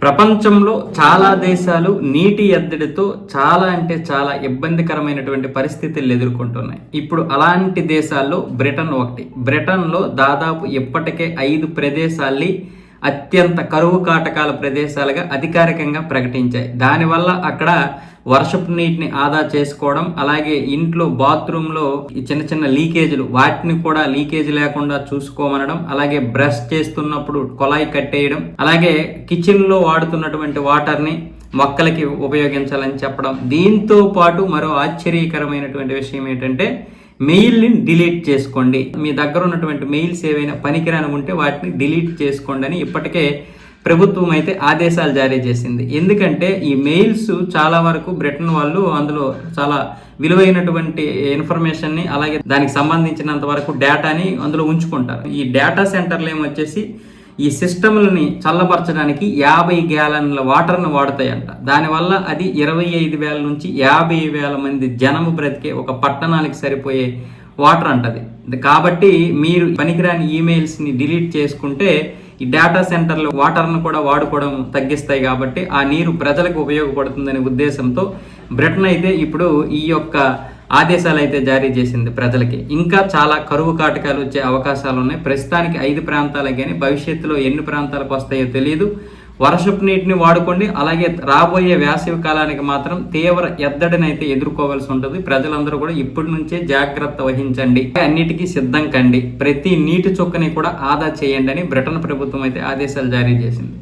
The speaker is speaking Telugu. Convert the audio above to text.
ప్రపంచంలో చాలా దేశాలు నీటి ఎద్దడితో చాలా అంటే చాలా ఇబ్బందికరమైనటువంటి పరిస్థితులు ఎదుర్కొంటున్నాయి. ఇప్పుడు అలాంటి దేశాల్లో బ్రిటన్ ఒకటి. బ్రిటన్లో దాదాపు ఇప్పటికే 5 ప్రదేశాల్ని అత్యంత కరువు కాటకాల ప్రదేశాలుగా అధికారికంగా ప్రకటించాయి. దానివల్ల అక్కడ వర్షపు నీటిని ఆదా చేసుకోవడం, అలాగే ఇంట్లో బాత్రూంలో చిన్న చిన్న లీకేజీలు వాటిని కూడా లీకేజ్ లేకుండా చూసుకోమనడం, అలాగే బ్రష్ చేస్తున్నప్పుడు కొలాయి కట్టేయడం, అలాగే కిచెన్లో వాడుతున్నటువంటి వాటర్ని మొక్కలకి ఉపయోగించాలని చెప్పడం. దీంతో పాటు మరో ఆశ్చర్యకరమైనటువంటి విషయం ఏంటంటే మెయిల్ని డిలీట్ చేసుకోండి, మీ దగ్గర ఉన్నటువంటి మెయిల్స్ ఏవైనా పనికిరాని ఉంటే వాటిని డిలీట్ చేసుకోండి అని ఇప్పటికే ప్రభుత్వం అయితే ఆదేశాలు జారీ చేసింది. ఎందుకంటే ఈ మెయిల్స్ చాలా వరకు బ్రిటన్ వాళ్ళు అందులో చాలా విలువైనటువంటి ఇన్ఫర్మేషన్ని, అలాగే దానికి సంబంధించినంత వరకు డేటాని అందులో ఉంచుకుంటారు. ఈ డేటా సెంటర్లు ఏమొచ్చేసి ఈ సిస్టమ్లని చల్లబరచడానికి 50 గ్యాలన్ల వాటర్ను వాడతాయంట. దానివల్ల అది 25,000 నుంచి 50,000 మంది జనము బ్రతికే ఒక పట్టణానికి సరిపోయే వాటర్ అంటది. కాబట్టి మీరు పనికిరాని ఈమెయిల్స్ని డిలీట్ చేసుకుంటే ఈ డేటా సెంటర్లు వాటర్ను కూడా వాడుకోవడం తగ్గిస్తాయి. కాబట్టి ఆ నీరు ప్రజలకు ఉపయోగపడుతుందనే ఉద్దేశంతో బ్రిటన్ అయితే ఇప్పుడు ఈ యొక్క ఆదేశాలు అయితే జారీ చేసింది ప్రజలకి. ఇంకా చాలా కరువు కాటకాలు వచ్చే అవకాశాలు ఉన్నాయి. ప్రస్తుతానికి 5 ప్రాంతాలకి, కానీ భవిష్యత్తులో ఎన్ని ప్రాంతాలకు వస్తాయో తెలియదు. వర్షపు నీటిని వాడుకోండి. అలాగే రాబోయే వేసవి కాలానికి మాత్రం తీవ్ర ఎద్దడిని అయితే ఎదుర్కోవాల్సి ఉంటుంది. ప్రజలందరూ కూడా ఇప్పటి నుంచే జాగ్రత్త వహించండి, అన్నిటికీ సిద్ధం కండి, ప్రతి నీటి చుక్కని కూడా ఆదా చేయండి అని బ్రిటన్ ప్రభుత్వం అయితే ఆదేశాలు జారీ చేసింది.